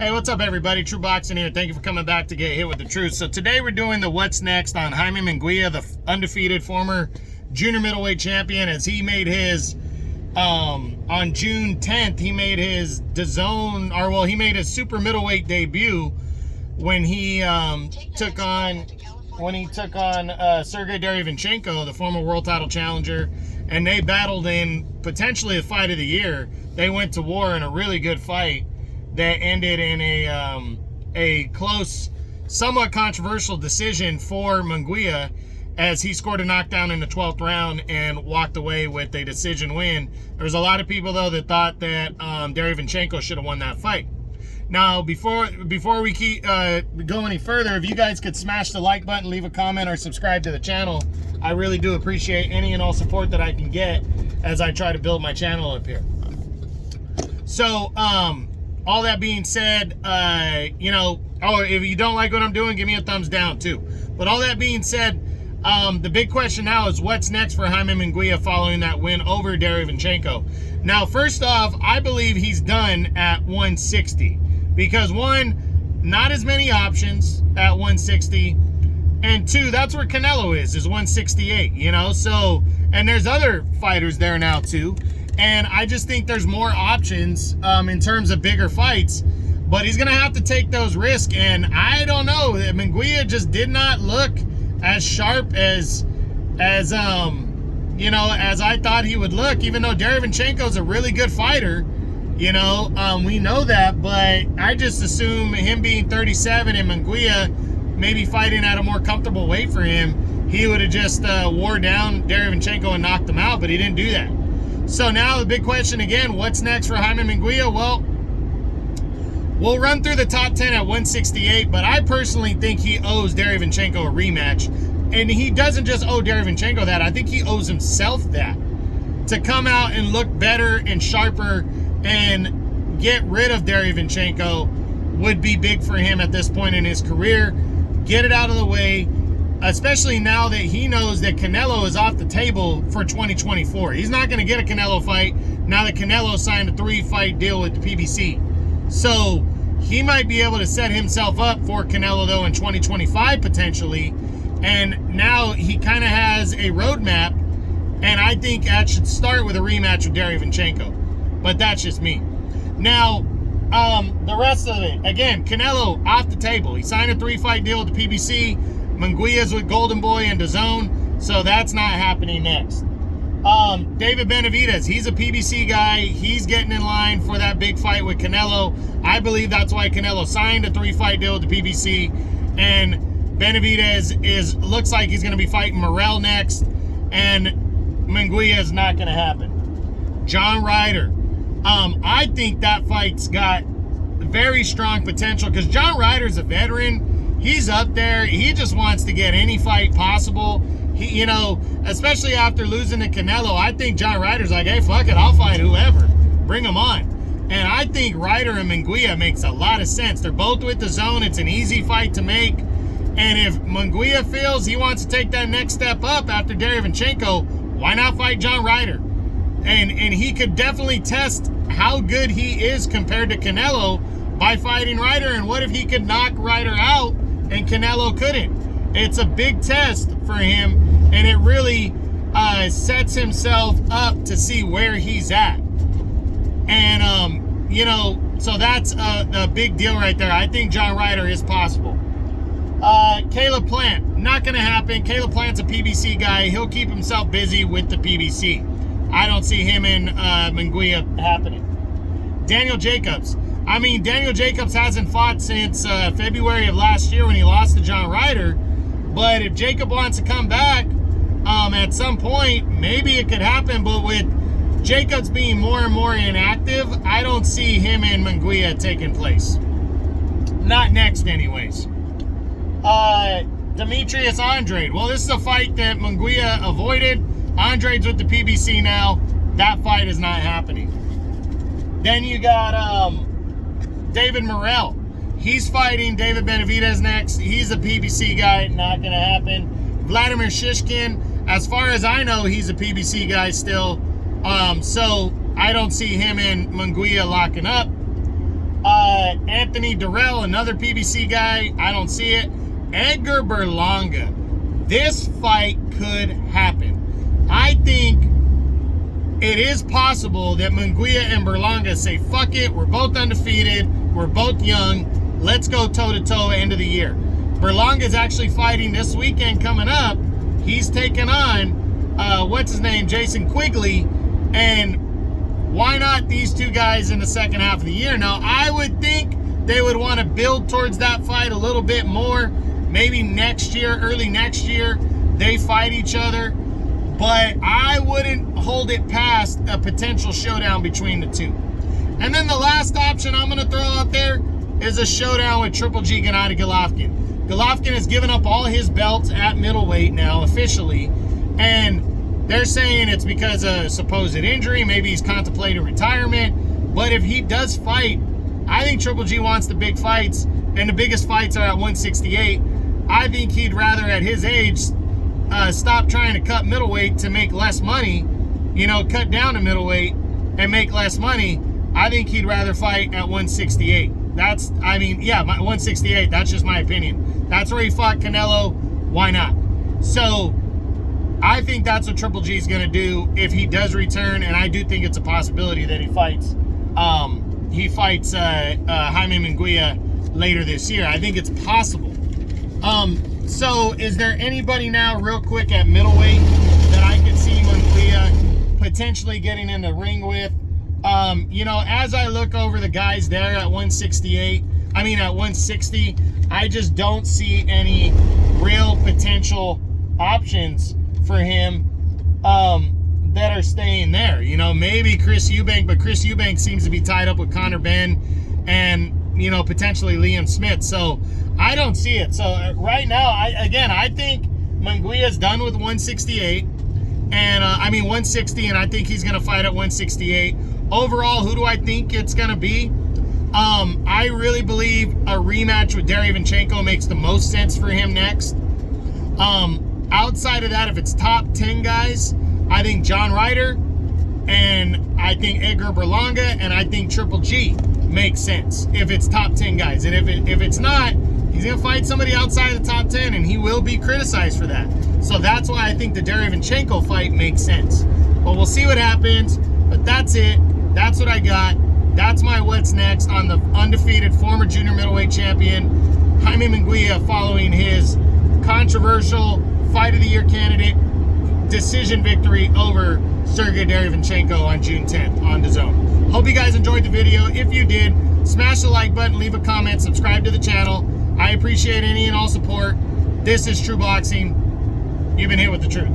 Hey, what's up, everybody? True Boxing here. Thank you for coming back to get hit with the truth. So today we're doing the what's next on Jaime Munguia, the undefeated former junior middleweight champion, as he made his on June 10th. He made his he made his super middleweight debut when he took on Sergey Derevyanchenko, the former world title challenger, and they battled in potentially the fight of the year. They went to war in a really good fight that ended in a close, somewhat controversial decision for Munguia, as he scored a knockdown in the 12th round and walked away with a decision win. There was a lot of people, though, that thought that Derevyanchenko should have won that fight. Now, before we keep go any further, if you guys could smash the like button, leave a comment, or subscribe to the channel, I really do appreciate any and all support that I can get as I try to build my channel up here. So, all that being said, if you don't like what I'm doing, give me a thumbs down too. But all that being said, the big question now is what's next for Jaime Munguia following that win over Derevyanchenko. Now, first off, I believe he's done at 160 because, one, not as many options at 160, and two, that's where Canelo is 168, so, and there's other fighters there now too. And I just think there's more options in terms of bigger fights, but he's gonna have to take those risks. And I don't know, Munguia just did not look as sharp as I thought he would look. Even though Derevyanchenko's a really good fighter, we know that. But I just assume him being 37 and Munguia maybe fighting at a more comfortable weight for him, he would have just wore down Derevyanchenko and knocked him out. But he didn't do that. So now the big question again, what's next for Jaime Munguia? Well, we'll run through the top 10 at 168, but I personally think he owes Derevyanchenko a rematch. And he doesn't just owe Derevyanchenko that, I think he owes himself that. To come out and look better and sharper and get rid of Derevyanchenko would be big for him at this point in his career. Get it out of the way, especially now that he knows that Canelo is off the table for 2024. He's not going to get a Canelo fight now that Canelo signed a 3-fight deal with the PBC. So he might be able to set himself up for Canelo, though, in 2025 potentially. And now he kind of has a roadmap, and I think that should start with a rematch with Derevyanchenko. But that's just me. Now, the rest of it, again, Canelo off the table. He signed a 3-fight deal with the PBC. Munguia's with Golden Boy and DAZN, so that's not happening next. David Benavidez, he's a PBC guy. He's getting in line for that big fight with Canelo. I believe that's why Canelo signed a 3-fight deal with the PBC. And Benavidez looks like he's going to be fighting Morrell next, and Munguia is not going to happen. John Ryder, I think that fight's got very strong potential because John Ryder's a veteran. He's up there. He just wants to get any fight possible. He, especially after losing to Canelo, I think John Ryder's like, hey, fuck it, I'll fight whoever. Bring him on. And I think Ryder and Munguia makes a lot of sense. They're both with DAZN. It's an easy fight to make. And if Munguia feels he wants to take that next step up after Derevyanchenko, why not fight John Ryder? And he could definitely test how good he is compared to Canelo by fighting Ryder. And what if he could knock Ryder out and Canelo couldn't? It's a big test for him, and it really sets himself up to see where he's at. And, so that's a big deal right there. I think John Ryder is possible. Caleb Plant, not going to happen. Caleb Plant's a PBC guy. He'll keep himself busy with the PBC. I don't see him and Munguia happening. Daniel Jacobs. Daniel Jacobs hasn't fought since February of last year when he lost to John Ryder. But if Jacob wants to come back at some point, maybe it could happen. But with Jacobs being more and more inactive, I don't see him and Munguia taking place. Not next, anyways. Demetrius Andrade. Well, this is a fight that Munguia avoided. Andrade's with the PBC now. That fight is not happening. Then you got David Morrell. He's fighting David Benavidez next. He's a PBC guy. Not going to happen. Vladimir Shishkin, as far as I know, he's a PBC guy still. So I don't see him and Munguia locking up. Anthony Durrell, another PBC guy. I don't see it. Edgar Berlanga. This fight could happen. I think it is possible that Munguia and Berlanga say, fuck it, we're both undefeated, we're both young, let's go toe-to-toe end of the year. Berlanga is actually fighting this weekend coming up. He's taking on, what's his name, Jason Quigley, and why not these two guys in the second half of the year? Now, I would think they would want to build towards that fight a little bit more. Maybe next year, early next year, they fight each other. But I wouldn't hold it past a potential showdown between the two. And then the last option I'm going to throw out there is a showdown with Triple G Gennady Golovkin. Golovkin has given up all his belts at middleweight now, officially. And they're saying it's because of supposed injury. Maybe he's contemplating retirement. But if he does fight, I think Triple G wants the big fights. And the biggest fights are at 168. I think he'd rather, at his age, stop trying to cut middleweight to make less money, you know, cut down to middleweight and make less money. I think he'd rather fight at 168. That's, I mean, yeah, 168, that's just my opinion. That's where he fought Canelo. Why not? So I think that's what Triple G is going to do if he does return, and I do think it's a possibility that he fights Jaime Munguia later this year. I think it's possible. So is there anybody now real quick at middleweight that I could see Munguia potentially getting in the ring with? You know, as I look over the guys there at 168, I mean at 160, I just don't see any real potential options for him that are staying there. You know, maybe Chris Eubank, but Chris Eubank seems to be tied up with Conor Benn and, you know, potentially Liam Smith. So I don't see it. So right now, I think Munguia's done with 168. And, 160, and I think he's going to fight at 168. Overall, who do I think it's going to be? I really believe a rematch with Derevyanchenko makes the most sense for him next. Outside of that, if it's top 10 guys, I think John Ryder, and I think Edgar Berlanga, and I think Triple G makes sense if it's top 10 guys. And if it's not, he's going to fight somebody outside of the top 10, and he will be criticized for that. So that's why I think the Derevyanchenko fight makes sense. But we'll see what happens. But that's it. That's what I got. That's my what's next on the undefeated former junior middleweight champion, Jaime Munguia, following his controversial Fight of the Year candidate decision victory over Sergey Derevyanchenko on June 10th on DAZN. Hope you guys enjoyed the video. If you did, smash the like button, leave a comment, subscribe to the channel. I appreciate any and all support. This is True Boxing. You've been hit with the truth.